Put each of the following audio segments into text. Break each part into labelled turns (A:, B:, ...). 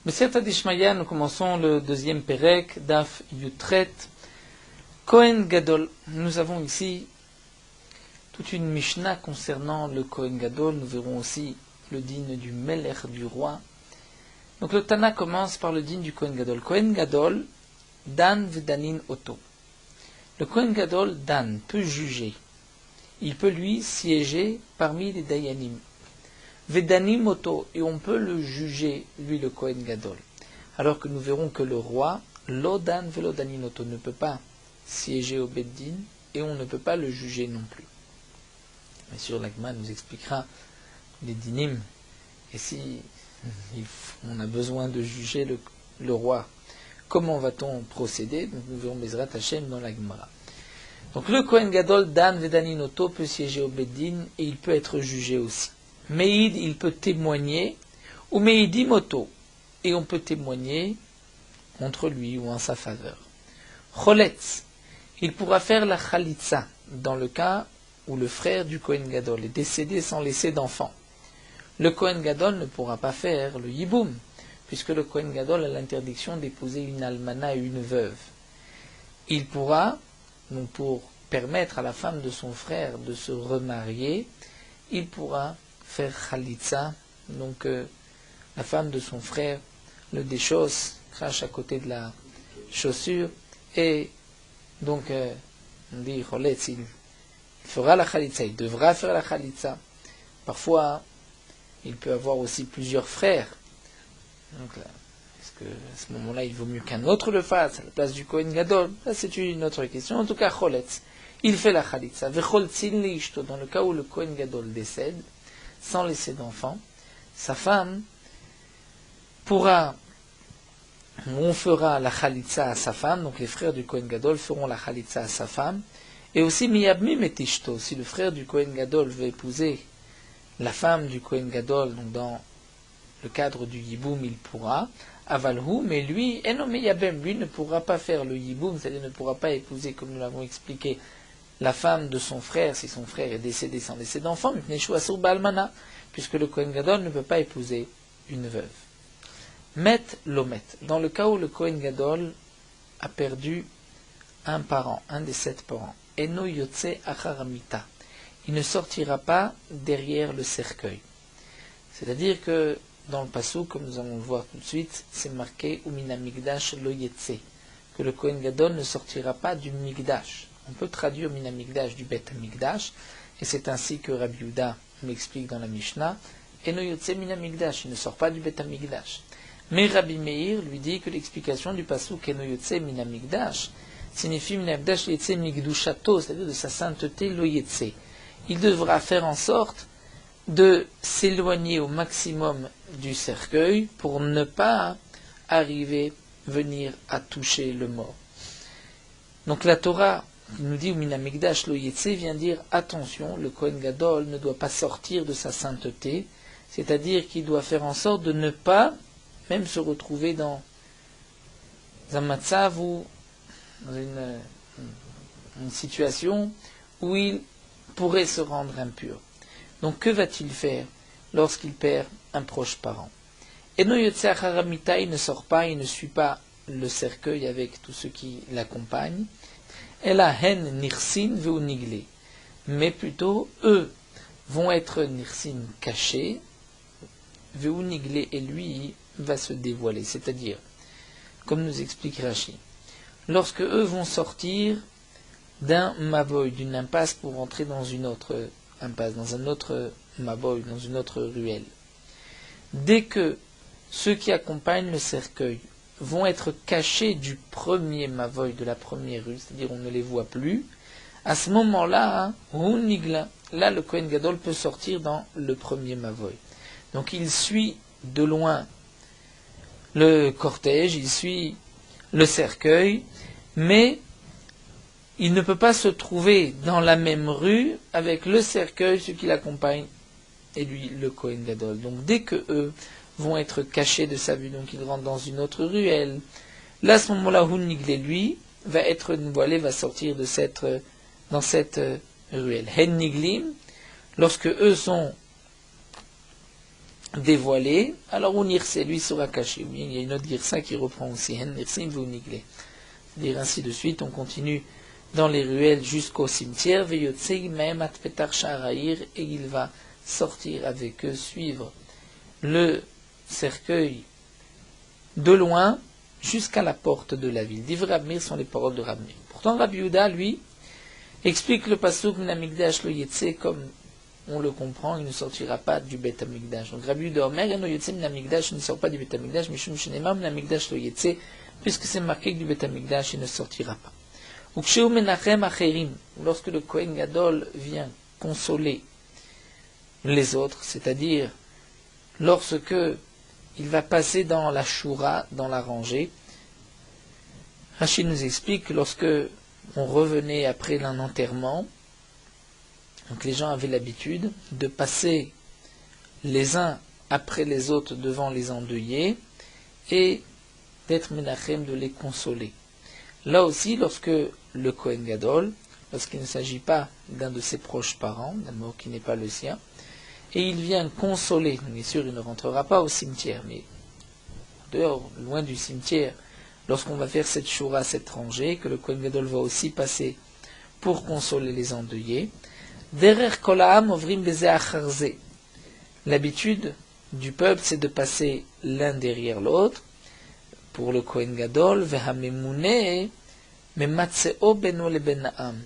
A: Meseret Dishmaya, nous commençons le deuxième Perek, Daf Yutret, Kohen Gadol. Nous avons ici toute une Mishnah concernant le Kohen Gadol. Nous verrons aussi le din du Melech, du roi. Donc le Tana commence par le din du Kohen Gadol. Kohen Gadol, Dan Vedanin Oto. Le Kohen Gadol, Dan, peut juger. Il peut lui siéger parmi les Dayanim. Vedanim Oto, et on peut le juger, lui le Kohen Gadol. Alors que nous verrons que le roi, Lodan Velodanin Oto, ne peut pas siéger au Beddin, et on ne peut pas le juger non plus. Bien sûr, l'Agma nous expliquera les dinim, et si on a besoin de juger le roi, comment va-t-on procéder? Donc nous verrons Bezrat Hashem dans l'Agmara. Donc le Kohen Gadol, Dan Vedanin Oto, peut siéger au Beddin, et il peut être jugé aussi. Meïd, il peut témoigner, ou Meïdim Oto, et on peut témoigner contre lui ou en sa faveur. Choletz, il pourra faire la Khalitsa, dans le cas où le frère du Kohen Gadol est décédé sans laisser d'enfant. Le Kohen Gadol ne pourra pas faire le Yiboum, puisque le Kohen Gadol a l'interdiction d'épouser une almana et une veuve. Il pourra, donc pour permettre à la femme de son frère de se remarier, il pourra faire Khalitsa, donc la femme de son frère le déchausse, crache à côté de la chaussure, et donc on dit Choletz, il fera la Khalitsa, il devra faire la Khalitsa. Parfois, il peut avoir aussi plusieurs frères. Donc là, est-ce que à ce moment-là, il vaut mieux qu'un autre le fasse à la place du Kohen Gadol? Ça, c'est une autre question. En tout cas, Choletz, il fait la Khalitsa. Vecholtzin leishto, dans le cas où le Kohen Gadol décède, sans laisser d'enfant, sa femme pourra, on fera la Khalitsa à sa femme, donc les frères du Kohen Gadol feront la Khalitsa à sa femme, et aussi Miyabmim et Tishto, si le frère du Kohen Gadol veut épouser la femme du Kohen Gadol, donc dans le cadre du Yiboum, il pourra, Avalhu, mais lui, Eno Miyabem, lui ne pourra pas faire le Yiboum, c'est-à-dire ne pourra pas épouser, comme nous l'avons expliqué, la femme de son frère, si son frère est décédé sans laisser d'enfant, puisque le Kohen Gadol ne peut pas épouser une veuve. Met Lomet, dans le cas où le Kohen Gadol a perdu un parent, un des 7 parents, Eno Yotse Acharamita, il ne sortira pas derrière le cercueil. C'est-à-dire que dans le Passouk, comme nous allons le voir tout de suite, c'est marqué Umina Migdash Lo Yetse, que le Kohen Gadol ne sortira pas du Migdash. On peut traduire Mina Migdash du Bet Migdash, et c'est ainsi que Rabbi Yehuda m'explique dans la Mishnah, Eno Yotse Mina Migdash, il ne sort pas du Bet Migdash. Mais Rabbi Meir lui dit que l'explication du Passouk Eno Yotse Mina Migdash signifie Mina Migdash Yetse Migdushato, c'est-à-dire de sa sainteté Lo Yetse. Il devra faire en sorte de s'éloigner au maximum du cercueil pour ne pas venir à toucher le mort. Donc la Torah nous dit Mina Migdash Lo Yetse vient dire attention, le Kohen Gadol ne doit pas sortir de sa sainteté, c'est-à-dire qu'il doit faire en sorte de ne pas même se retrouver dans un matzav ou dans une situation où il pourrait se rendre impur. Donc que va-t-il faire lorsqu'il perd un proche parent? Eno Yotse Acharamita, il ne sort pas, il ne suit pas le cercueil avec tous ceux qui l'accompagnent. Ela hen nirsin veu niglé, mais plutôt eux vont être nirsin cachés, veu niglé, et lui va se dévoiler. C'est-à-dire, comme nous explique Rashi, lorsque eux vont sortir d'un maboy, d'une impasse pour entrer dans une autre impasse, dans un autre maboy, dans une autre ruelle, dès que ceux qui accompagnent le cercueil vont être cachés du premier mavoy, de la première rue, c'est-à-dire on ne les voit plus, à ce moment-là, là le Kohen Gadol peut sortir dans le premier mavoy. Donc il suit de loin le cortège, il suit le cercueil, mais il ne peut pas se trouver dans la même rue avec le cercueil, ceux qui l'accompagnent, et lui, le Kohen Gadol. Donc dès que eux vont être cachés de sa vue, donc il rentre dans une autre ruelle, là à ce moment-là, Hunniglé, lui, va être voilé, va sortir dans cette ruelle. Hen Niglim, lorsque eux sont dévoilé, alors Unirse, lui, sera caché. Ou bien il y a une autre girsa qui reprend aussi, Henirsim Vunigle. C'est-à-dire ainsi de suite, on continue dans les ruelles jusqu'au cimetière, Veyotsei même at Petar Sha'araïr, et il va sortir avec eux, suivre le cercueil de loin jusqu'à la porte de la ville. Divrei Rab Meir sont les paroles de Rab Meir. Pourtant, Rabbi Yehuda, lui, explique le pasuk Minamigdash lo yetse comme on le comprend, il ne sortira pas du Beth Amikdash. Donc Rabbi Yehuda Omer, Eno yetse Minamigdash, il ne sort pas du Beth Amikdash, Mishum Shenema Minamigdash lo yetse, puisque c'est marqué que du Beth Amikdash, il ne sortira pas. Ou Kshéou Menachem Acherim, lorsque le Kohen Gadol vient consoler les autres, c'est-à-dire lorsque il va passer dans la Shura, dans la rangée. Rachid nous explique que lorsque on revenait après un enterrement, donc les gens avaient l'habitude de passer les uns après les autres devant les endeuillés et d'être menachem, de les consoler. Là aussi, lorsque le Kohen Gadol, lorsqu'il ne s'agit pas d'un de ses proches parents, d'un mort qui n'est pas le sien, et il vient consoler, bien sûr il ne rentrera pas au cimetière, mais dehors, loin du cimetière, lorsqu'on va faire cette shura, cette rangée, que le Kohen Gadol va aussi passer pour consoler les endeuillés, derer kolaam ovrim beze acharze. L'habitude du peuple, c'est de passer l'un derrière l'autre, pour le Kohen Gadol, vehamemune, mematseo beno le benaam.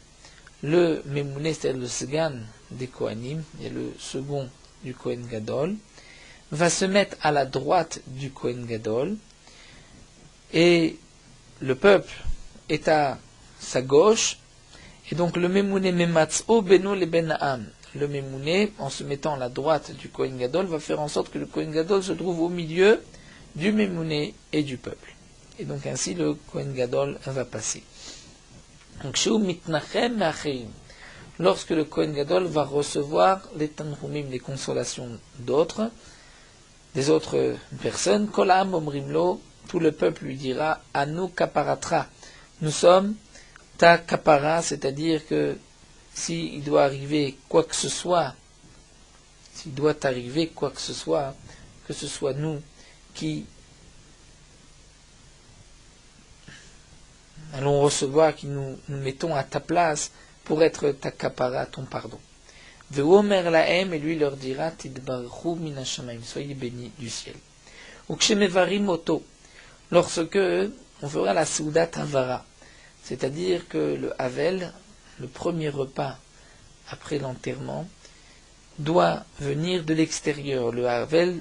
A: Le memune, c'est-à-dire le sgan des Kohanim, et le second du Kohen Gadol, va se mettre à la droite du Kohen Gadol, et le peuple est à sa gauche, et donc le memune mematseo beno le benaam. Le memune, en se mettant à la droite du Kohen Gadol, va faire en sorte que le Kohen Gadol se trouve au milieu du memune et du peuple. Et donc ainsi le Kohen Gadol va passer. Donc, lorsque le Kohen Gadol va recevoir les tanhumim, les consolations d'autres, des autres personnes, Kolam omrimlo, tout le peuple lui dira, Anu kaparatra, nous sommes ta kapara, c'est-à-dire que s'il doit arriver quoi que ce soit, que ce soit nous qui allons recevoir, qui nous mettons à ta place pour être ta kapara, ton pardon. Ve'omer lahem, et lui leur dira, tidbarchu min hashamayim, soyez bénis du ciel. Ou kshemevarim oto, lorsque on fera la soudat havara, c'est-à-dire que le havel, le premier repas après l'enterrement, doit venir de l'extérieur. Le havel,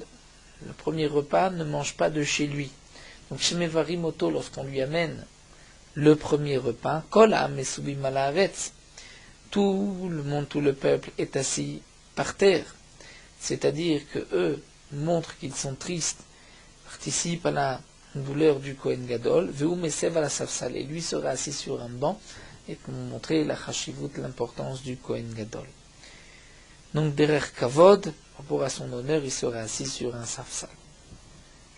A: le premier repas, ne mange pas de chez lui. Donc kshemevarim oto, lorsqu'on lui amène le premier repas, Kol ha'mesubim al haaretz, tout le monde, tout le peuple est assis par terre, c'est-à-dire que eux montrent qu'ils sont tristes, participent à la douleur du Kohen Gadol, ve'u mesev ala safsal, et lui sera assis sur un banc, et pour montrer la chashivut, l'importance du Kohen Gadol. Donc derer kavod, par rapport à son honneur, il sera assis sur un safsal.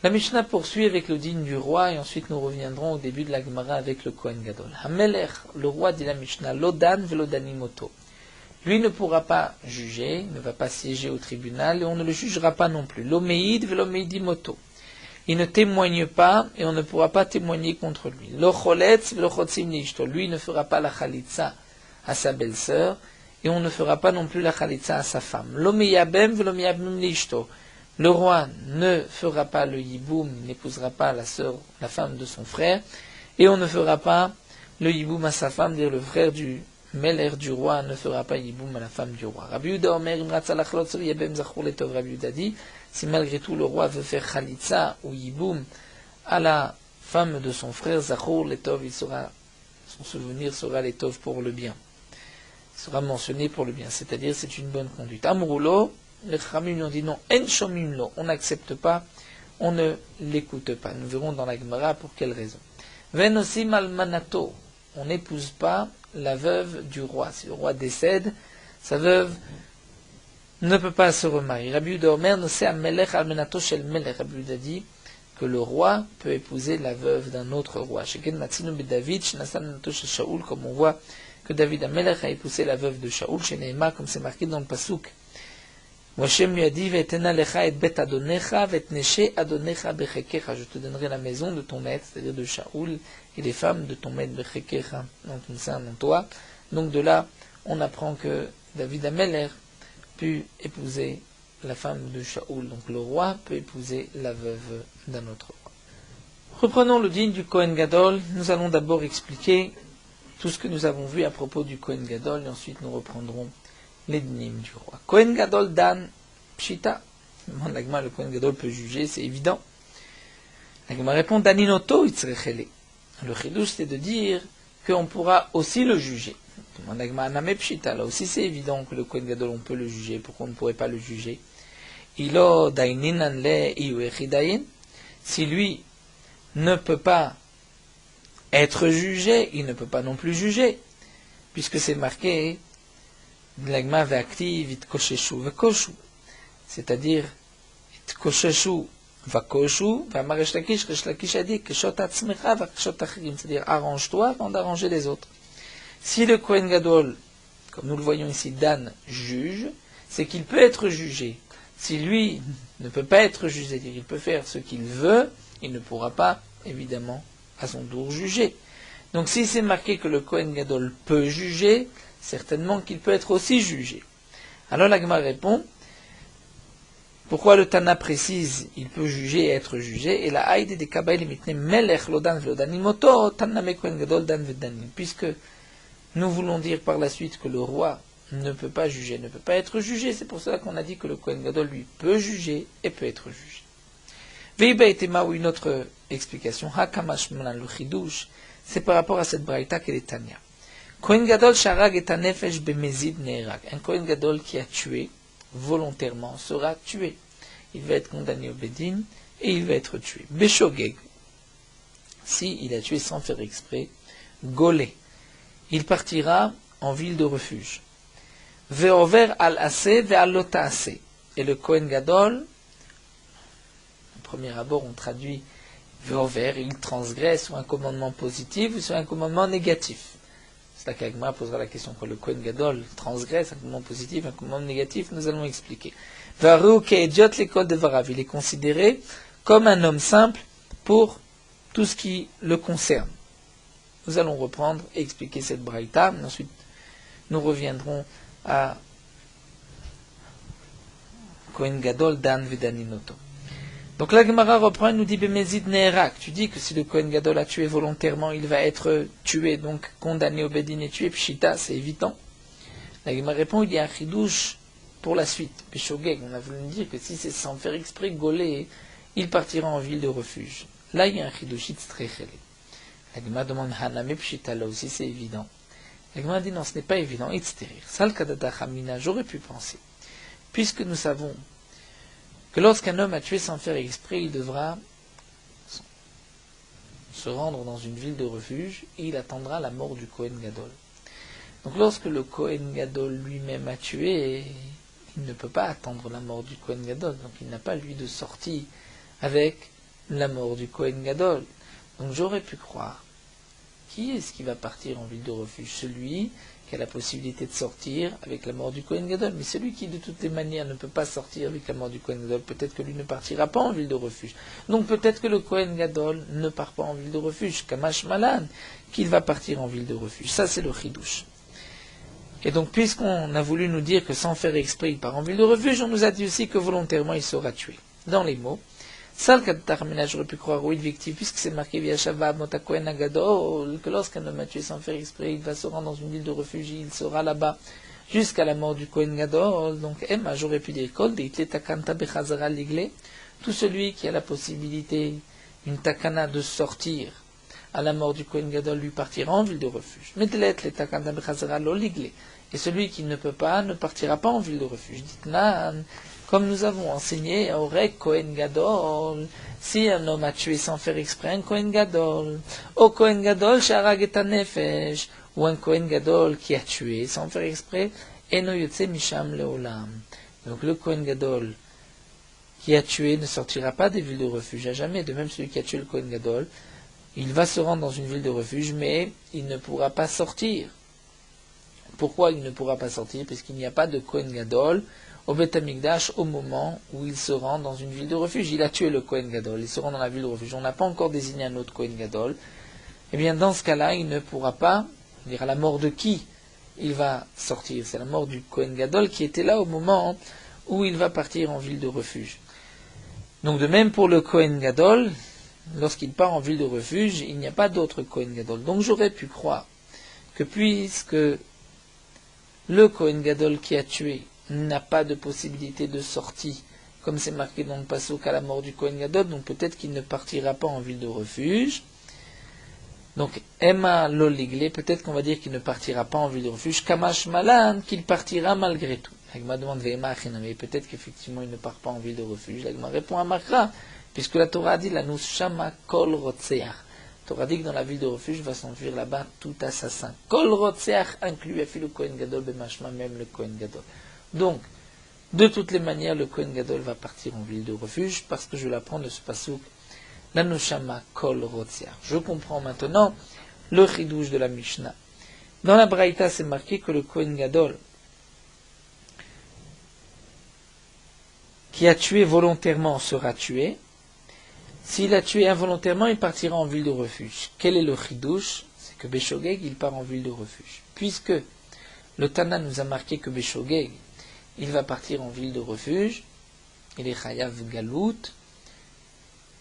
A: La Mishnah poursuit avec le digne du roi, et ensuite nous reviendrons au début de la Gemara avec le Kohen Gadol. Hamelech, le roi, dit la Mishnah, lodan velodanimoto. Lui ne pourra pas juger, ne va pas siéger au tribunal, et on ne le jugera pas non plus. Lomeid velomeidimoto. Il ne témoigne pas, et on ne pourra pas témoigner contre lui. Locholetz velochotzim nishto. Lui ne fera pas la chalitza à sa belle-sœur, et on ne fera pas non plus la chalitza à sa femme. Lomeyabem velomeyabem nishto. Le roi ne fera pas le yiboum, il n'épousera pas la femme de son frère, et on ne fera pas le yiboum à sa femme, dire le frère du Meler du roi ne fera pas yiboum à la femme du roi. Rabbi Yehuda Omer Rabbi Yehuda dit, si malgré tout le roi veut faire chalitza ou yiboum à la femme de son frère, Zachor letov, son souvenir sera letov pour le bien. Il sera mentionné pour le bien, c'est-à-dire c'est une bonne conduite. Amroulo, les Chachamim nous ont dit non, en shomim lo, on n'accepte pas, on ne l'écoute pas. Nous verrons dans la Gemara pour quelle raison. Ven osim almanato, on n'épouse pas la veuve du roi. Si le roi décède, sa veuve ne peut pas se remarier. Rabbi Yehuda Omer nosé amelech almanato shel melech. Rabbi Yehuda dit que le roi peut épouser la veuve d'un autre roi. Sheken matzinu bedavid shenasan almanato shel Shaoul, comme on voit que David Amelech a épousé la veuve de Shaoul chez Nehéma, comme c'est marqué dans le pasuk. Moshe lui a dit, Ve'etena lecha et bet adonecha, ve'tneshe adonecha bechekecha. Je te donnerai la maison de ton maître, c'est-à-dire de Shaoul, et les femmes de ton maître bechekecha, dans ton sein, dans toi. Donc de là, on apprend que David Ameller pu épouser la femme de Shaoul. Donc le roi peut épouser la veuve d'un autre roi. Reprenons le digne du Kohen Gadol. Nous allons d'abord expliquer tout ce que nous avons vu à propos du Kohen Gadol, et ensuite nous reprendrons les dîmes du roi. Kohen Gadol Dan Pshita. Le Kohen Gadol peut juger, c'est évident. L'Agma répond Daninoto Itzrechele. Le chidouche, c'est de dire qu'on pourra aussi le juger. L'Agma Aname Pshita. Là aussi, c'est évident que le Kohen Gadol, on peut le juger. Pourquoi on ne pourrait pas le juger? Ilo Dainin Anle Iuechidayin. Si lui ne peut pas être jugé, il ne peut pas non plus juger, puisque c'est marqué l'agma ve'aktiv itkoshesu ve'koshu, c'est-à-dire itkoshesu ve'koshu, ve'amar Resh Lakish a dit keshot atzmecha ve'keshot achirim, c'est-à-dire arrange-toi avant d'arranger les autres. Si le Kohen Gadol, comme nous le voyons ici, Dan juge, c'est qu'il peut être jugé. Si lui ne peut pas être jugé, c'est-à-dire il peut faire ce qu'il veut, il ne pourra pas, évidemment, à son tour juger. Donc si c'est marqué que le Kohen Gadol peut juger, certainement qu'il peut être aussi jugé. Alors la Gemara répond, pourquoi le Tana précise, il peut juger et être jugé, et la Haïde des Kabaïl mitne melech lodan v'lodanimoto, Taname Kohen Gadol dan v'danim, puisque nous voulons dire par la suite que le roi ne peut pas juger, ne peut pas être jugé, c'est pour cela qu'on a dit que le Kohen Gadol, lui, peut juger et peut être jugé. Veiba et Tema, ou une autre explication, Hakamash Mlan le Chidouche, c'est par rapport à cette braïta qu'elle est Tania. Kohen Gadol Sharag et Tanefesh Bemezid Ne'erak. Un Kohen Gadol qui a tué volontairement sera tué. Il va être condamné au Bedin et il va être tué. Beshogeg, si il a tué sans faire exprès, Golé, il partira en ville de refuge. Ve'over al-Aseh ve'al-Lota-Aseh. Et le Kohen Gadol, au premier abord on traduit Ve'over, il transgresse soit un commandement positif ou soit un commandement négatif. C'est là qu'Agma posera la question quand le Kohen Gadol transgresse un commandement positif, un commandement négatif, nous allons expliquer. Varu ke'ediot l'école de Varav, il est considéré comme un homme simple pour tout ce qui le concerne. Nous allons reprendre et expliquer cette braïta, ensuite nous reviendrons à Kohen Gadol Dan Vedaninoto. Donc la Gemara reprend et nous dit Bemezid Ne'erak. Tu dis que si le Kohen Gadol a tué volontairement, il va être tué, donc condamné au Bedin et tué. Pshita, c'est évident. La Gemara répond il y a un chidouche pour la suite. Peshogeg, on a voulu dire que si c'est sans faire exprès, Golé, il partira en ville de refuge. Là, il y a un chidouche itzrechele. La Gemara demande Haname Pshita, là aussi c'est évident. La Gemara dit non, ce n'est pas évident. Itzterir. Sal kadata chamina, j'aurais pu penser. Puisque nous savons que lorsqu'un homme a tué sans faire exprès, il devra se rendre dans une ville de refuge et il attendra la mort du Kohen Gadol. Donc lorsque le Kohen Gadol lui-même a tué, il ne peut pas attendre la mort du Kohen Gadol. Donc il n'a pas lui de sortie avec la mort du Kohen Gadol. Donc j'aurais pu croire, qui est-ce qui va partir en ville de refuge? Celui qui a la possibilité de sortir avec la mort du Kohen Gadol, mais celui qui de toutes les manières ne peut pas sortir avec la mort du Kohen Gadol, peut-être que lui ne partira pas en ville de refuge. Donc peut-être que le Kohen Gadol ne part pas en ville de refuge, Kamash Malan, qu'il va partir en ville de refuge. Ça c'est le chidouche. Et donc puisqu'on a voulu nous dire que sans faire exprès il part en ville de refuge, on nous a dit aussi que volontairement il sera tué. Dans les mots, Sal Katarmina, j'aurais pu croire, oui, victime, puisque c'est marqué via Shabbat, Motakohen Agadol, que lorsqu'un homme a tué sans faire exprès, il va se rendre dans une ville de refuge, il sera là-bas jusqu'à la mort du Kohen Gadol. Donc, Emma, j'aurais pu dire, Kol, Deitle Takanta Bechazara Ligle, tout celui qui a la possibilité, une takana de sortir à la mort du Kohen Gadol, lui partira en ville de refuge. Medlet le Takanta Bechazara Lo Ligle. Et celui qui ne peut pas, ne partira pas en ville de refuge. Dites-nan, comme nous avons enseigné, Orek Kohen Gadol, si un homme a tué sans faire exprès un Kohen Gadol, au Kohen Gadol, Sharag et Nefesh, ou un Kohen Gadol qui a tué sans faire exprès, Eno Yotse Misham Leolam. Donc le Kohen Gadol qui a tué ne sortira pas des villes de refuge à jamais. De même, celui qui a tué le Kohen Gadol, il va se rendre dans une ville de refuge, mais il ne pourra pas sortir. Pourquoi il ne pourra pas sortir? Parce qu'il n'y a pas de Kohen Gadol au Beth Amikdash au moment où il se rend dans une ville de refuge. Il a tué le Kohen Gadol, il se rend dans la ville de refuge. On n'a pas encore désigné un autre Kohen Gadol. Eh bien, dans ce cas-là, il ne pourra pas dire à la mort de qui il va sortir. C'est la mort du Kohen Gadol qui était là au moment où il va partir en ville de refuge. Donc de même pour le Kohen Gadol, lorsqu'il part en ville de refuge, il n'y a pas d'autre Kohen Gadol. Donc j'aurais pu croire que puisque le Kohen Gadol qui a tué n'a pas de possibilité de sortie, comme c'est marqué dans le passouk à la mort du Kohen Gadol, donc peut-être qu'il ne partira pas en ville de refuge. Donc, Emma Loligle, peut-être qu'on va dire qu'il ne partira pas en ville de refuge, Kamash Malan, qu'il partira malgré tout. L'Agma demande Ve'ema Achiname, peut-être qu'effectivement il ne part pas en ville de refuge. L'Agma répond à Makra, puisque la Torah dit la Nushama Kol Rotseach. La Torah dit que dans la ville de refuge va s'enfuir là-bas tout assassin. Kol Rotseach inclut Afi le Kohen Gadol Bemashma, même le Kohen Gadol. Donc, de toutes les manières, le Kohen Gadol va partir en ville de refuge, parce que je l'apprends de ce passouk. La Nushama Kol Rotseach. Je comprends maintenant le chidouche de la Mishnah. Dans la Braïta, c'est marqué que le Kohen Gadol qui a tué volontairement sera tué. S'il a tué involontairement, il partira en ville de refuge. Quel est le chidouche? C'est que Beshogeg, il part en ville de refuge. Puisque le Tana nous a marqué que Beshogeg, il va partir en ville de refuge, il est chayav galout,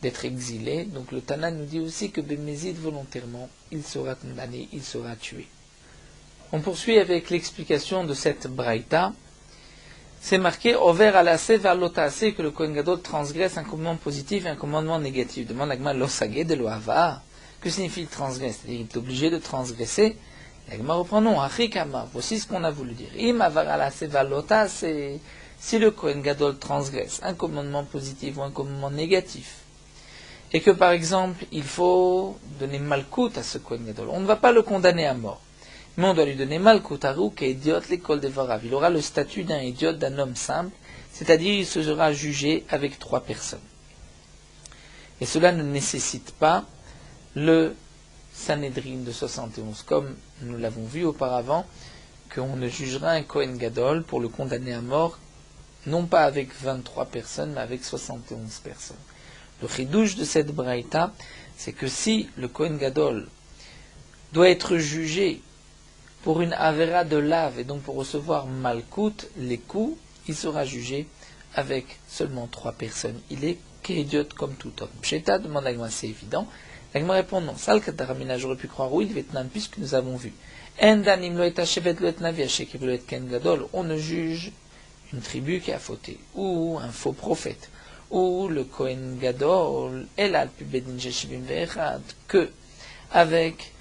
A: d'être exilé. Donc le Tana nous dit aussi que Bémézid, volontairement, il sera condamné, il sera tué. On poursuit avec l'explication de cette braïta. C'est marqué over alase vers l'otase que le Kohen Gadol transgresse un commandement positif et un commandement négatif. Demande l'agma l'osage de l'oava. Que signifie transgresse? C'est-à-dire qu'il est obligé de transgresser. L'agma reprend non, achikama. Voici ce qu'on a voulu dire. Im avar alase vers l'otase. Si le Kohen Gadol transgresse un commandement positif ou un commandement négatif, et que par exemple, il faut donner malkout à ce Kohen Gadol. On ne va pas le condamner à mort, mais on doit lui donner malkout à Rouk et idiot l'école des Varav. Il aura le statut d'un idiot, d'un homme simple, c'est-à-dire il sera jugé avec 3 personnes. Et cela ne nécessite pas le Sanhedrin de 71, comme nous l'avons vu auparavant, qu'on ne jugera un Kohen Gadol pour le condamner à mort, non pas avec 23 personnes, mais avec 71 personnes. Le chidouche de cette braïta, c'est que si le Kohen Gadol doit être jugé pour une avera de lave et donc pour recevoir malkout, les coups, il sera jugé avec seulement 3 personnes. Il est qu'édiot comme tout homme. Psheta demande à l'agma, c'est évident. L'agma répond non. Sal kataramina, j'aurais pu croire oui, le Vietnam, puisque nous avons vu. Endanim lo et achevet lo et navi ashekib lo et ken gadol. On ne juge une tribu qui a fauté, ou un faux prophète, ou le Kohen Gadol, elal pi bedin sheshivim ve'echad, que avec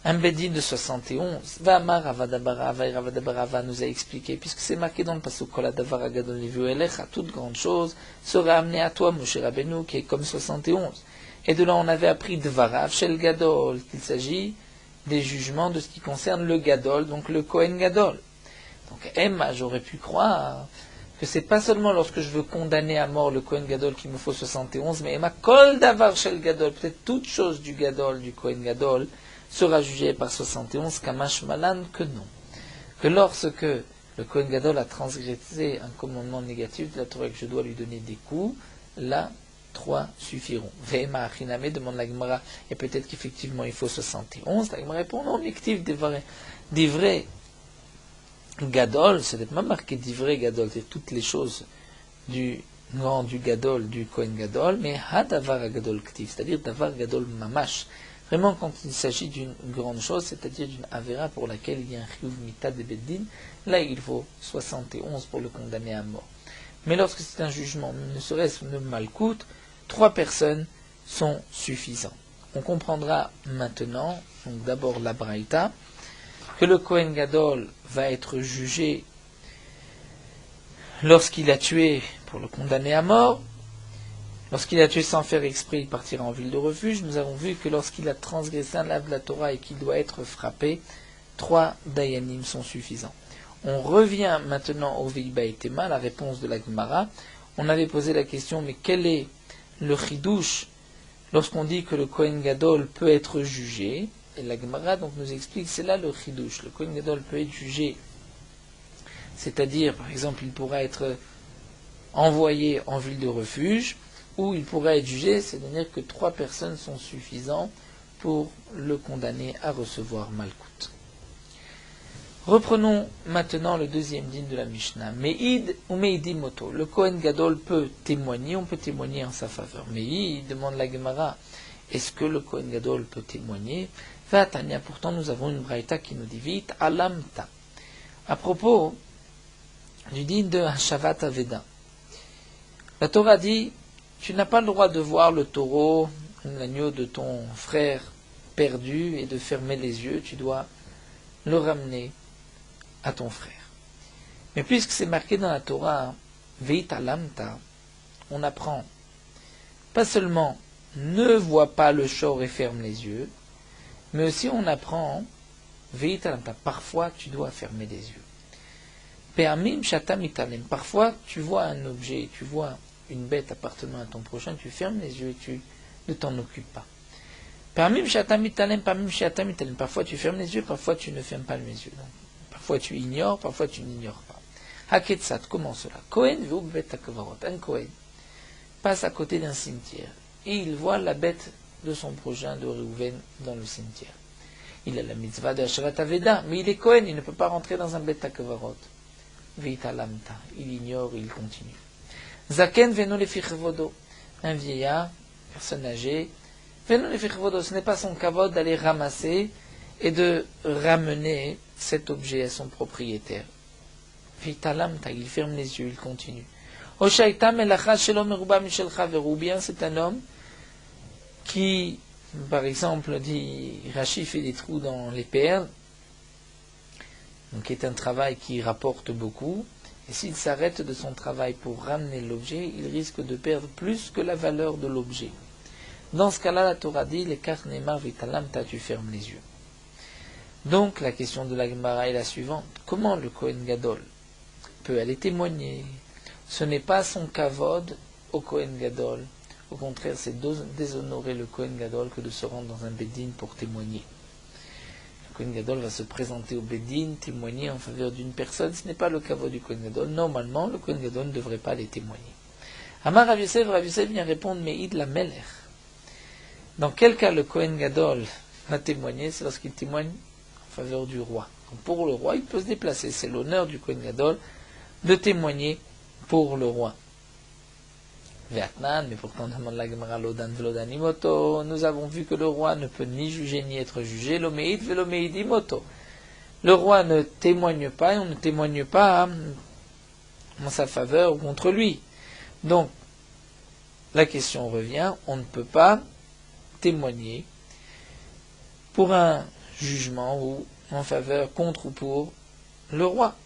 A: un bedin de 71, Va'amar Ravadabarava nous a expliqué, puisque c'est marqué dans le pasuk Kol hadavar hagadol neviu elecha, toute grande chose sera amenée à toi, Moshe Rabbeinu, qui est comme 71. Et de là on avait appris Dvarav Shel Gadol, qu'il s'agit des jugements de ce qui concerne le Gadol, donc le Kohen Gadol. Donc Emma, j'aurais pu croire que c'est pas seulement lorsque je veux condamner à mort le Kohen Gadol qu'il me faut 71, mais Emma Kol Davar Shel Gadol, peut-être toute chose du Gadol, du Kohen Gadol, sera jugé par 71, Kamash Malan, que non. Que lorsque le Kohen Gadol a transgressé un commandement négatif de la Torah, que je dois lui donner des coups, là, 3 suffiront. Ve'ema achiname, demande la Gemara, et peut-être qu'effectivement il faut 71. La Gemara répond non, objectif des vrais Gadol, ce n'est pas marqué d'ivré Gadol, c'est toutes les choses du grand du Gadol, du Kohen Gadol, mais Hadavar Gadol Ktiv, c'est-à-dire Davar Gadol Mamash. Vraiment, quand il s'agit d'une grande chose, c'est-à-dire d'une Avera pour laquelle il y a un Chiyuv Mita de Beddin, là il faut 71 pour le condamner à mort. Mais lorsque c'est un jugement, ne serait-ce que malkout, 3 personnes sont suffisants. On comprendra maintenant, donc d'abord la Braïta, que le Kohen Gadol va être jugé lorsqu'il a tué pour le condamner à mort. Lorsqu'il a tué sans faire exprès, il partira en ville de refuge. Nous avons vu que lorsqu'il a transgressé un lave de la Torah et qu'il doit être frappé, 3 dayanim sont suffisants. On revient maintenant au Veiba et Tema, la réponse de la Gemara. On avait posé la question, mais quel est le chidouche lorsqu'on dit que le Kohen Gadol peut être jugé? Et la Gemara donc nous explique, c'est là le chidouche. Le Kohen Gadol peut être jugé, c'est-à-dire, par exemple, il pourra être envoyé en ville de refuge, où il pourrait être jugé, c'est-à-dire que 3 personnes sont suffisantes pour le condamner à recevoir Malkout. Reprenons maintenant le deuxième din de la Mishnah. Me'id ou Me'idi moto. Le Kohen Gadol peut témoigner, on peut témoigner en sa faveur. Me'id, demande la Gemara, est-ce que le Kohen Gadol peut témoigner? Vatania, pourtant nous avons une braïta qui nous dit vite, alamta. À propos du din de Hashavat Aveda. La Torah dit, tu n'as pas le droit de voir le taureau, l'agneau de ton frère perdu et de fermer les yeux, tu dois le ramener à ton frère. Mais puisque c'est marqué dans la Torah, Veit alamta, on apprend pas seulement ne vois pas le shor et ferme les yeux, mais aussi on apprend Veit alamta, parfois tu dois fermer les yeux. Pe'amim shatam italem, parfois tu vois un objet, tu vois une bête appartenant à ton prochain, tu fermes les yeux et tu ne t'en occupes pas. Pe'amim shatam italem, parfois tu fermes les yeux, parfois tu ne fermes pas les yeux. Donc, parfois tu ignores, parfois tu n'ignores pas. Haketsat, comment cela? Kohen ve'ubvet hakvarot. Un Kohen passe à côté d'un cimetière et il voit la bête de son prochain de Reuven dans le cimetière. Il a la mitzvah de Hashavat Aveda, mais il est Kohen, il ne peut pas rentrer dans un bet hakvarot. Veita lamta, il ignore, il continue. Zaken veno lefichvodo, un vieillard, personne âgée, veno lefichvodo, ce n'est pas son kavod d'aller ramasser et de ramener cet objet à son propriétaire. Vitalamta, il ferme les yeux, il continue. Oshaita melacha shelo meruba mishel chaveru, bien c'est un homme qui, par exemple, dit Rashi fait des trous dans les perles, donc qui est un travail qui rapporte beaucoup, et s'il s'arrête de son travail pour ramener l'objet, il risque de perdre plus que la valeur de l'objet. Dans ce cas-là, la Torah dit, les karnemar vitalamta, tu fermes les yeux. Donc, la question de la Gemara est la suivante. Comment le Kohen Gadol peut aller témoigner? Ce n'est pas son kavod au Kohen Gadol. Au contraire, c'est déshonorer le Kohen Gadol que de se rendre dans un Bédine pour témoigner. Le Kohen Gadol va se présenter au Bédine, témoigner en faveur d'une personne. Ce n'est pas le kavod du Kohen Gadol. Normalement, le Kohen Gadol ne devrait pas aller témoigner. Amar Rav Yosef vient répondre, mais id la melech. Dans quel cas le Kohen Gadol va témoigner? C'est lorsqu'il témoigne en faveur du roi. Donc pour le roi, il peut se déplacer. C'est l'honneur du Kohen Gadol de témoigner pour le roi. Ve'atnan, mais pourtant demande la Gemara lodan velodanimoto, nous avons vu que le roi ne peut ni juger ni être jugé, l'omeid velomeidimoto. Le roi ne témoigne pas et on ne témoigne pas en sa faveur ou contre lui. Donc, la question revient, on ne peut pas témoigner pour un jugement ou en faveur, contre ou pour le roi.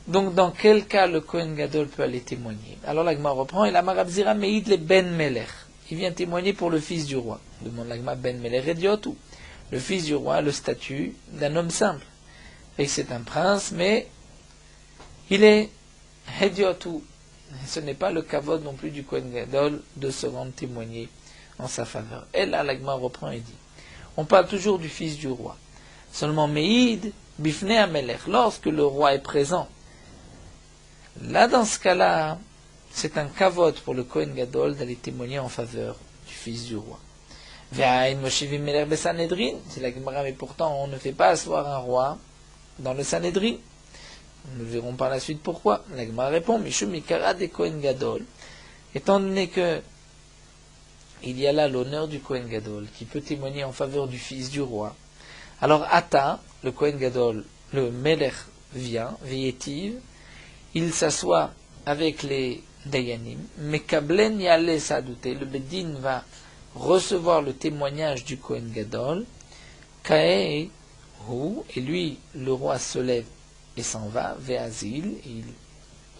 A: Donc, dans quel cas le Kohen Gadol peut aller témoigner? Alors la Gemara reprend, et la Marabzira Meid le Ben Melech. Il vient témoigner pour le fils du roi. Demande la Gemara Ben Melech Ediotou. Le fils du roi a le statut d'un homme simple. Et c'est un prince, mais il est Ediotou. Ce n'est pas le kavod non plus du Kohen Gadol de se rendre témoigner en sa faveur. Et là, la Gemara reprend et dit, on parle toujours du fils du roi. Seulement Meid, Bifne Amelech, lorsque le roi est présent. Là, dans ce cas-là, c'est un kavod pour le Kohen Gadol d'aller témoigner en faveur du fils du roi. Ve'ain moshivim meler besanedrin, c'est la Gemara, mais pourtant on ne fait pas asseoir un roi dans le Sanhedrin. Nous verrons par la suite pourquoi. La Gemara répond, Mishum mikara de Kohen Gadol, étant donné que il y a là l'honneur du Kohen Gadol qui peut témoigner en faveur du fils du roi. Alors Ata, le Kohen Gadol, le Melech vient, Vietiv, il s'assoit avec les Dayanim, Mekablen Yale Sadouté, le Bedin va recevoir le témoignage du Kohen Gadol, Kae Hu, et lui, le roi se lève et s'en va, Veazil, et il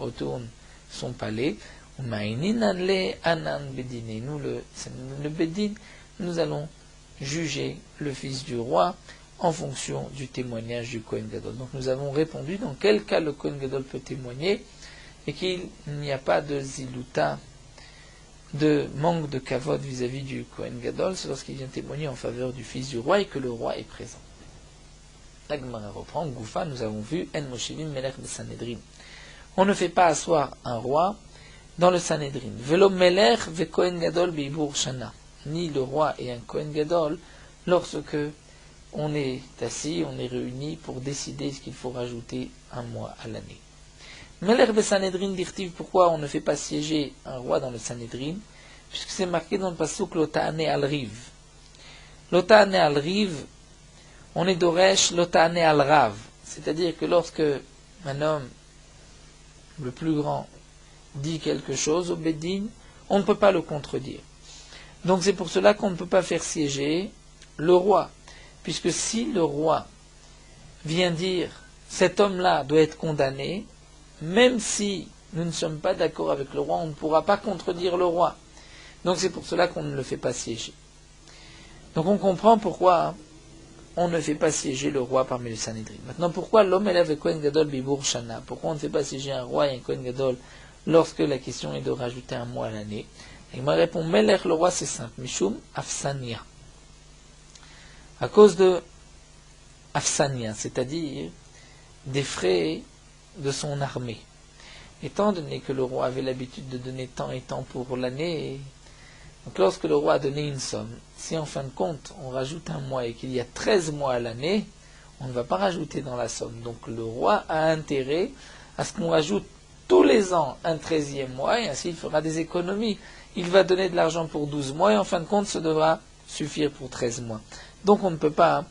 A: retourne son palais, Umainin le Anan Bedine, nous le Bedin, nous allons juger le fils du roi en fonction du témoignage du Kohen Gadol. Donc nous avons répondu dans quel cas le Kohen Gadol peut témoigner et qu'il n'y a pas de ziluta, de manque de kavod vis-à-vis du Kohen Gadol, c'est lorsqu'il vient témoigner en faveur du fils du roi et que le roi est présent. La Gemara reprend, Goufa, nous avons vu, En Moshivim Melech de Sanhedrin. On ne fait pas asseoir un roi dans le Sanhedrin. Velo Meler ve Kohen Gadol beibur shana. Ni le roi et un Kohen Gadol lorsque on est assis, on est réunis pour décider ce qu'il faut rajouter un mois à l'année. Meler ve Sanhedrin dirtiv, pourquoi on ne fait pas siéger un roi dans le Sanhedrin? Puisque c'est marqué dans le pasuk Lota'ane al Riv. Lota'ane al Riv, on est d'Oresh Lota'ane al Rav. C'est-à-dire que lorsque un homme, le plus grand, dit quelque chose au Beddin, on ne peut pas le contredire. Donc c'est pour cela qu'on ne peut pas faire siéger le roi. Puisque si le roi vient dire cet homme-là doit être condamné, même si nous ne sommes pas d'accord avec le roi, on ne pourra pas contredire le roi. Donc c'est pour cela qu'on ne le fait pas siéger. Donc on comprend pourquoi on ne fait pas siéger le roi parmi les Sanhedrin. Maintenant, pourquoi l'homme élève Kohen Gadol bibur shana? Pourquoi on ne fait pas siéger un roi et un Kohen Gadol lorsque la question est de rajouter un mois à l'année? Et il me répond, Melech, le roi, c'est simple. Mishum Afsania. À cause de Afsania, c'est-à-dire des frais de son armée. Étant donné que le roi avait l'habitude de donner tant et tant pour l'année, donc lorsque le roi a donné une somme, si en fin de compte on rajoute un mois et qu'il y a 13 mois à l'année, on ne va pas rajouter dans la somme. Donc le roi a intérêt à ce qu'on rajoute tous les ans un 13e mois, et ainsi il fera des économies. Il va donner de l'argent pour 12 mois, et en fin de compte, ça devra suffire pour 13 mois. Donc on ne peut pas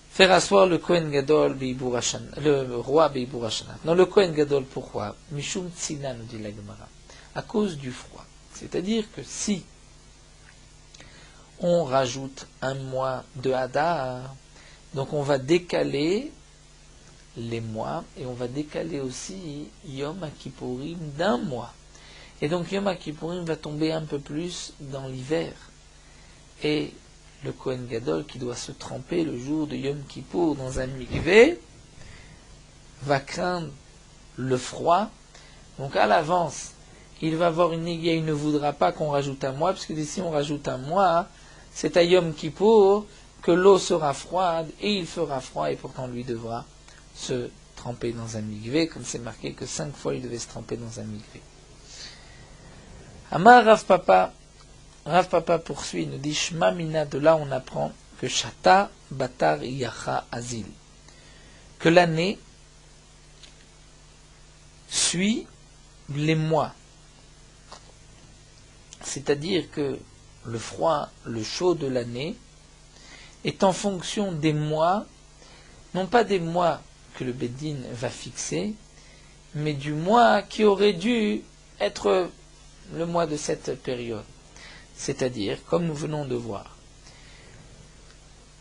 A: faire asseoir le Kohen Gadol beibur hashana, le roi beibur hashana. Non, le Kohen Gadol, pourquoi? Mishum tzina, nous dit la Gemara. À cause du froid. C'est-à-dire que si on rajoute un mois de Hadar, donc on va décaler les mois, et on va décaler aussi Yom Kippourim d'un mois. Et donc Yom Kippourim va tomber un peu plus dans l'hiver. Et le Kohen Gadol qui doit se tremper le jour de Yom Kippour dans un mikvé va craindre le froid. Donc à l'avance, il va avoir une négia, il ne voudra pas qu'on rajoute un mois, puisque si on rajoute un mois, c'est à Yom Kippour que l'eau sera froide, et il fera froid, et pourtant lui devra se tremper dans un mikvé, comme c'est marqué que 5 fois il devait se tremper dans un mikvé. Amar Rav Papa poursuit, il nous dit Shma Mina, de là on apprend que Shata Batar Yacha Azil, que l'année suit les mois. C'est-à-dire que le froid, le chaud de l'année est en fonction des mois, non pas des mois que le Beddin va fixer, mais du mois qui aurait dû être le mois de cette période. C'est-à-dire, comme nous venons de voir,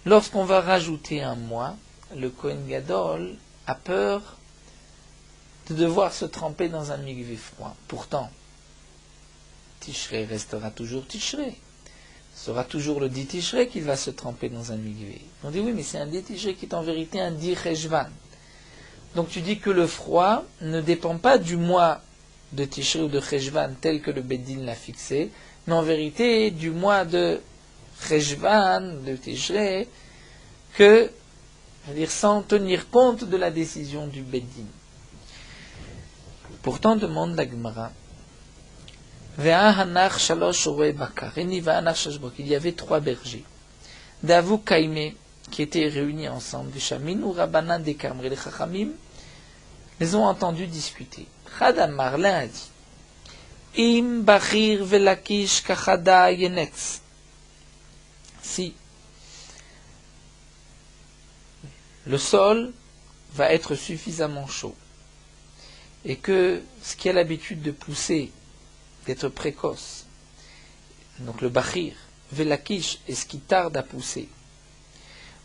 A: lorsqu'on va rajouter un mois, le Kohen Gadol a peur de devoir se tremper dans un mikvé froid. Pourtant, Tishrei restera toujours Tishrei. Ce sera toujours le 10 Tishrei qu'il va se tremper dans un mikvé. On dit oui, mais c'est un 10 Tishrei qui est en vérité un 10 Cheshvan. Donc tu dis que le froid ne dépend pas du mois de Tishrei ou de Cheshvan tel que le Beddin l'a fixé, mais en vérité du mois de Cheshvan, de Tishrei, que, c'est-à-dire sans tenir compte de la décision du Beddin. Pourtant, demande la Gemara, il y avait 3 bergers, d'Avu Kaime, qui étaient réunis ensemble, les ont entendus discuter. Chadamar, l'un a dit, Im Bachir Velakish Kachada Yenetz. Si le sol va être suffisamment chaud et que ce qui a l'habitude de pousser, d'être précoce, donc le Bachir, Velakish et ce qui tarde à pousser,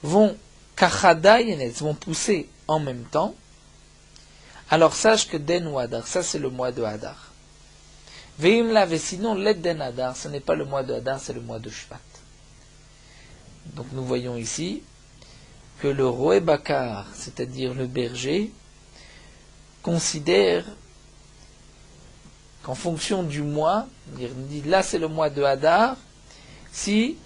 A: vont Kachada Yenetz, vont pousser en même temps, alors sache que Den ou Hadar, ça c'est le mois de Hadar. Veimla, sinon, l'aide d'En Hadar, ce n'est pas le mois de Hadar, c'est le mois de Shvat. Donc nous voyons ici que le Roé Bakar, c'est-à-dire le berger, considère qu'en fonction du mois, il dit là c'est le mois de Hadar, si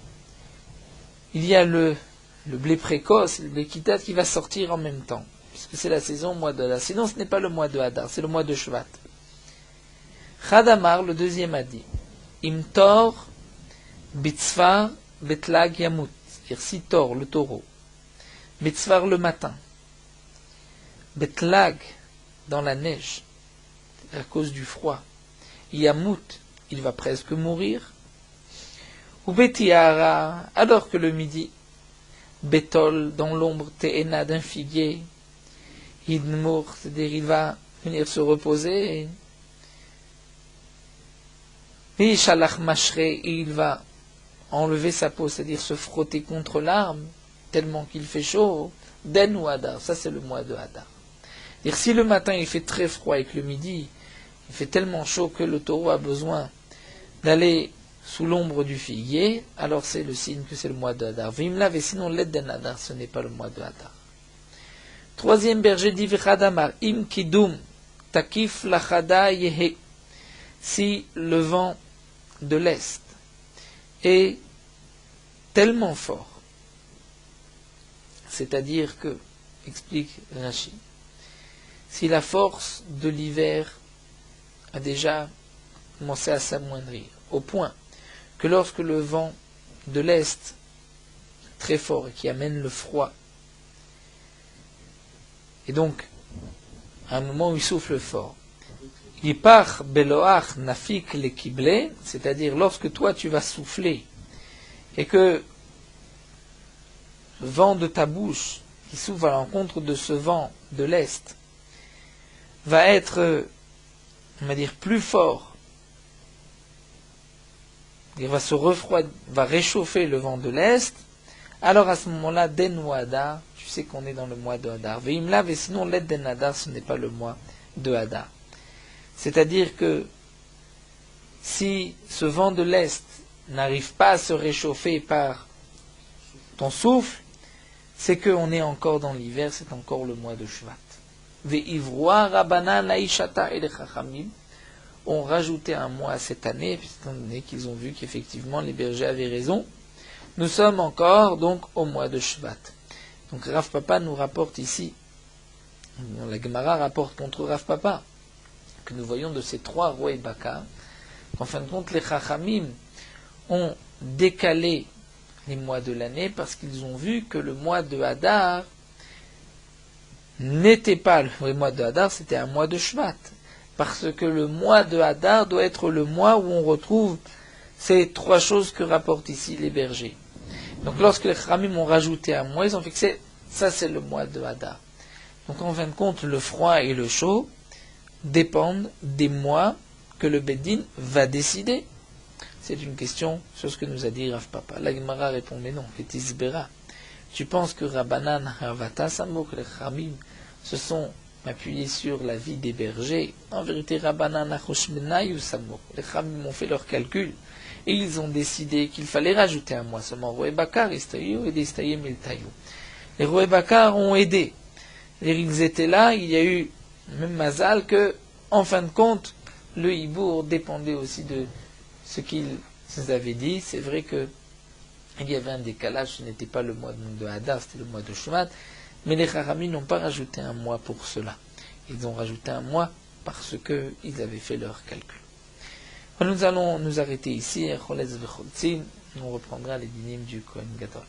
A: il y a le blé précoce, le blé kitat qui va sortir en même temps, puisque c'est la saison mois de Hadar. Sinon ce n'est pas le mois de Hadar, c'est le mois de Shvat. Chadamar, le deuxième a dit, Imtor bitzvar betlag yamut, c'est-à-dire si Tor, le taureau, bitzvar le matin, betlag dans la neige, à cause du froid, yamut, il va presque mourir, ou betiara, alors que le midi, betol dans l'ombre te'ena d'un figuier, idmour, c'est-à-dire il va venir se reposer, et shalach mashre, et il va enlever sa peau, c'est-à-dire se frotter contre l'arme, tellement qu'il fait chaud, den ou Hadar, ça c'est le mois de Hadar. C'est-à-dire si le matin il fait très froid et que le midi il fait tellement chaud que le taureau a besoin d'aller sous l'ombre du figuier, alors c'est le signe que c'est le mois de Hadar. Vimlav, et sinon l'aide den Hadar, ce n'est pas le mois de Hadar. Troisième berger dit Vechadamar, im kidum, takif lachada yehe. Si le vent de l'Est est tellement fort, c'est-à-dire que, explique Rashi, si la force de l'hiver a déjà commencé à s'amoindrir, au point que lorsque le vent de l'Est très fort et qui amène le froid, et donc à un moment où il souffle fort, Yipach beloach nafik le kible, c'est-à-dire lorsque toi tu vas souffler et que le vent de ta bouche qui souffle à l'encontre de ce vent de l'Est va être, on va dire, plus fort, il va se refroidir, va réchauffer le vent de l'Est, alors à ce moment-là, den ou Hadar, tu sais qu'on est dans le mois de Hadar. Veimlav, et sinon l'aide den Hadar, ce n'est pas le mois de Hadar. C'est-à-dire que si ce vent de l'Est n'arrive pas à se réchauffer par ton souffle, c'est qu'on est encore dans l'hiver, c'est encore le mois de Shvat. Ve'ivroa Rabbanan laishata et les Chachamim ont rajouté un mois cette année, étant donné qu'ils ont vu qu'effectivement les bergers avaient raison. Nous sommes encore donc au mois de Shvat. Donc Rav Papa nous rapporte ici, la Gemara rapporte contre Rav Papa, que nous voyons de ces trois rois et Baka, qu'en fin de compte les Chachamim ont décalé les mois de l'année parce qu'ils ont vu que le mois de Hadar n'était pas le vrai mois de Hadar, c'était un mois de Shvat. Parce que le mois de Hadar doit être le mois où on retrouve ces trois choses que rapportent ici les bergers. Donc lorsque les Chachamim ont rajouté un mois, ils ont fixé, ça c'est le mois de Hadar. Donc en fin de compte, le froid et le chaud dépendent des mois que le Beddin va décider. C'est une question sur ce que nous a dit Rav Papa. La Gemara répond, mais non, Fetisbera. Tu penses que Rabbanan Havata Samo, que les Chachamim se sont appuyés sur la vie des bergers. En vérité, Rabbanan Achoshmenayu Samo. Les Chachamim ont fait leurs calculs et ils ont décidé qu'il fallait rajouter un mois seulement. Roé Bakar, Istayou et Istayem Iltayou. Les Roé Bakar ont aidé. Ils étaient là, il y a eu même Mazal que, en fin de compte, le Hibour dépendait aussi de ce qu'ils avaient dit. C'est vrai que il y avait un décalage, ce n'était pas le mois de Hadar, c'était le mois de Shvat, mais les Chachamim n'ont pas rajouté un mois pour cela. Ils ont rajouté un mois parce qu'ils avaient fait leur calcul. Nous allons nous arrêter ici, on reprendra les dynimes du Kohen Gadol.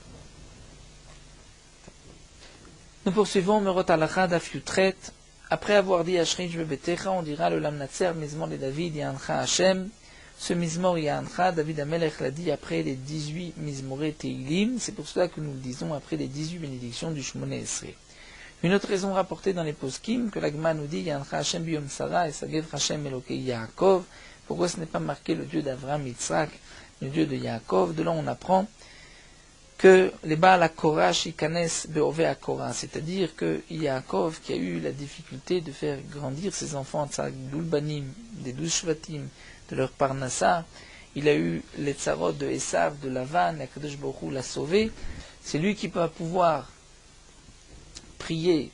A: Nous poursuivons Merot Halacha Daf Yutret. Après avoir dit Ashrin Bebetecha, on dira le Lamnatser, Mizmor de David, Yancha Hashem. Ce Mizmor Yancha, David Amelech l'a dit après les 18 Mizmoré Teilim. C'est pour cela que nous le disons après les 18 bénédictions du Shmoné Esrei. Une autre raison rapportée dans les Poskim, que l'Agma nous dit Yancha Hashem Biyom Sarah et Sagev Hashem Elokei Yaakov. Pourquoi ce n'est pas marqué le Dieu d'Avraham, Yitzhak, le Dieu de Yaakov? De là on apprend que les Baal HaKorah Shikanes Be'ove HaKorah, c'est-à-dire que Yaakov, qui a eu la difficulté de faire grandir ses enfants, Tzadulbanim, des 12 Shvatim, de leur Parnassa, il a eu les Tzarot de Esav, de Lavan, et Kadosh Baruch Hu l'a sauvé. C'est lui qui va pouvoir prier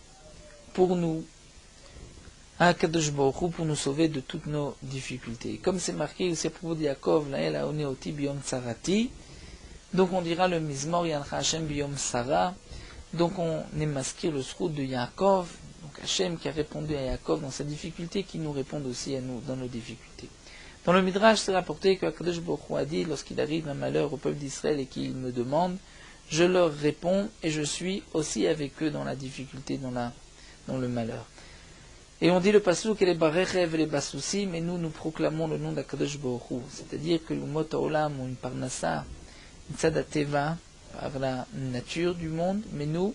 A: pour nous, à Kadosh Baruch Hu, pour nous sauver de toutes nos difficultés. Comme c'est marqué, c'est pour Yaakov, Lael Aoneoti Biyom Sarati. Donc on dira le Mizmor Yancha Hashem Biyom Sarah. Donc on émasquire le srout de Yaakov. Donc Hashem qui a répondu à Yaakov dans sa difficulté, qui nous répond aussi à nous dans nos difficultés. Dans le Midrash, c'est rapporté que Akadosh Baruch Hu a dit, lorsqu'il arrive un malheur au peuple d'Israël et qu'il me demande, je leur réponds et je suis aussi avec eux dans la difficulté, dans le malheur. Et on dit le pasuk et les barechev et les basousi, mais nous proclamons le nom d'Akadosh Baruch Hu. C'est-à-dire que l'umot haolam ont une parnassa, une teva, par la nature du monde, mais nous,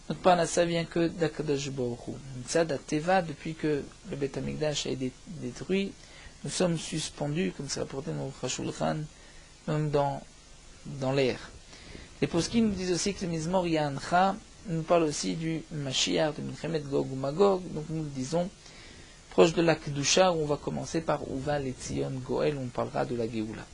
A: notre parnassa vient que d'Akadosh Baruch Hu. Une teva, depuis que le Beth Amikdash a été détruit, nous sommes suspendus, comme c'est rapporté dans le Chashulchan, même dans l'air. Les poskim nous disent aussi que le Mizmor Ya'ancha nous parle aussi du Mashiach, de Milchemet Gog ou Magog, donc nous le disons, proche de la Kedusha, où on va commencer par Uva Letzion Goel, où on parlera de la Géoula.